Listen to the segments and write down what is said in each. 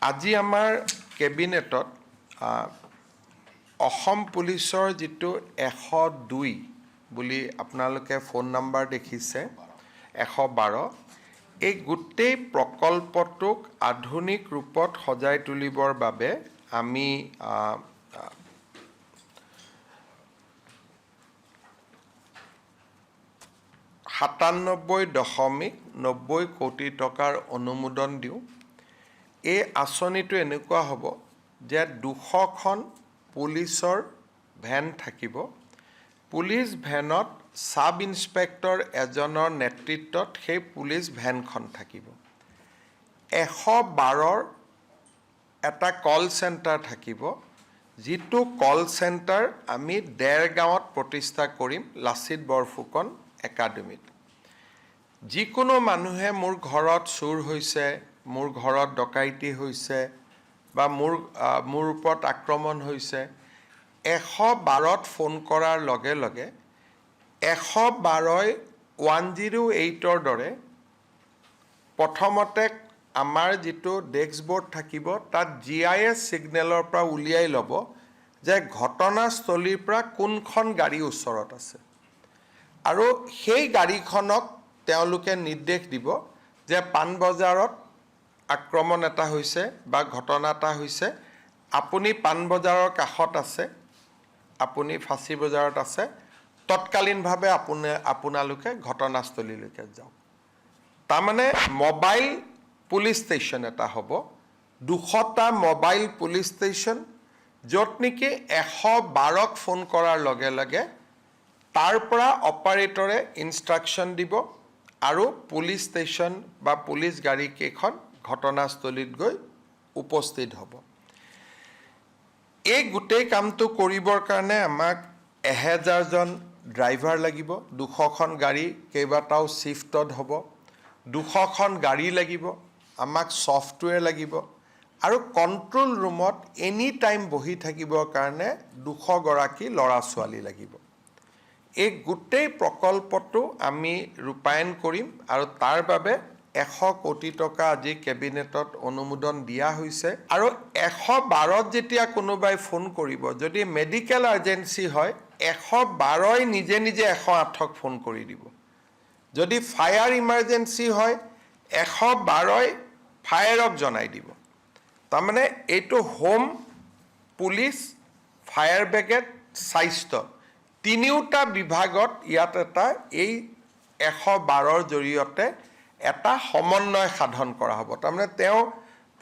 আজি আমাৰ কেবিনেটত অসম পুলিচৰ যিটো 102 বুলি আপোনালোকে ফোন নাম্বাৰ দেখিছে 112 এই গোটেই প্ৰকল্পটোক আধুনিক ৰূপত সজাই তুলিবৰ বাবে আমি 97.90 কোটি টকাৰ অনুমোদন দিওঁ। এই আঁচনিটো এনেকুৱা হ'ব যে 200খন পুলিচৰ ভেন থাকিব। পুলিচ ভেনত সাব ইন্সপেক্টৰ এজনৰ নেতৃত্বত সেই পুলিচ ভেনখন থাকিব। 112ৰ এটা কল চেণ্টাৰ থাকিব, যিটো কল চেণ্টাৰ আমি দেৰগাঁৱত প্ৰতিষ্ঠা কৰিম লাচিত বৰফুকন একাডেমীত। যিকোনো মানুহে মোৰ ঘৰত চুৰ হৈছে, মোৰ ঘৰত ডকাইতি হৈছে বা মোৰ ওপৰত আক্ৰমণ হৈছে 112ত ফোন কৰাৰ লগে লগে 112ই 108ৰ দৰে প্ৰথমতে আমাৰ যিটো ডেস্ক বোৰ্ড থাকিব তাত GIS ছিগনেলৰ পৰা উলিয়াই ল'ব যে ঘটনাস্থলীৰ পৰা কোনখন গাড়ী ওচৰত আছে আৰু সেই গাড়ীখনক তেওঁলোকে নিৰ্দেশ দিব যে পাণবজাৰত আক্ৰমণ এটা হৈছে বা ঘটনা এটা হৈছে, আপুনি পাণবজাৰৰ কাষত আছে, আপুনি ফাঁচী বজাৰত আছে, তৎকালীনভাৱে আপোনালোকে ঘটনাস্থলীলৈকে যাওক। তাৰমানে মোবাইল পুলিচ ষ্টেচন এটা হ'ব, 200টা মোবাইল পুলিচ ষ্টেচন, য'ত নেকি 112ক ফোন কৰাৰ লগে লগে তাৰ পৰা অপাৰেটৰে ইনষ্ট্ৰাকশ্যন দিব আৰু পুলিচ ষ্টেচন বা পুলিচ গাড়ীকেইখন ঘটনাস্থলীত গৈ উপস্থিত হ'ব। এই গোটেই কামটো কৰিবৰ কাৰণে আমাক 1000জন ড্ৰাইভাৰ লাগিব, 200খন গাড়ী কেইবাটাও শ্বিফ্টত হ'ব, 200খন গাড়ী লাগিব, আমাক ছফ্টৱেৰ লাগিব আৰু কণ্ট্ৰল ৰুমত এনি টাইম বহি থাকিবৰ কাৰণে 200গৰাকী ল'ৰা ছোৱালী লাগিব। এই গোটেই প্ৰকল্পটো আমি ৰূপায়ণ কৰিম আৰু তাৰ বাবে 100 কোটি টকা আজি কেবিনেটত অনুমোদন দিয়া হৈছে। আৰু 112ত যেতিয়া কোনোবাই ফোন কৰিব, যদি মেডিকেল আৰ্জেঞ্চি হয় 112ই নিজে নিজে 108ক ফোন কৰি দিব। যদি ফায়াৰ ইমাৰ্জেঞ্চি হয় 112ই ফায়াৰক জনাই দিব। তাৰমানে এইটো হোম, পুলিচ, ফায়াৰ ব্ৰিগেড, স্বাস্থ্য তিনিওটা বিভাগত ইয়াত এটা এই 112ৰ জৰিয়তে এটা সমন্বয় সাধন কৰা হ'ব। তাৰমানে তেওঁ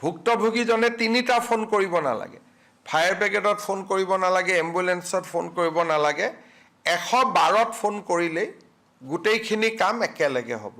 ভুক্তভোগীজনে 3টা ফোন কৰিব নালাগে, ফায়াৰ ব্ৰিগেডত ফোন কৰিব নালাগে, এম্বুলেন্সত ফোন কৰিব নালাগে, 112ত ফোন কৰিলেই গোটেইখিনি কাম একেলগে হ'ব।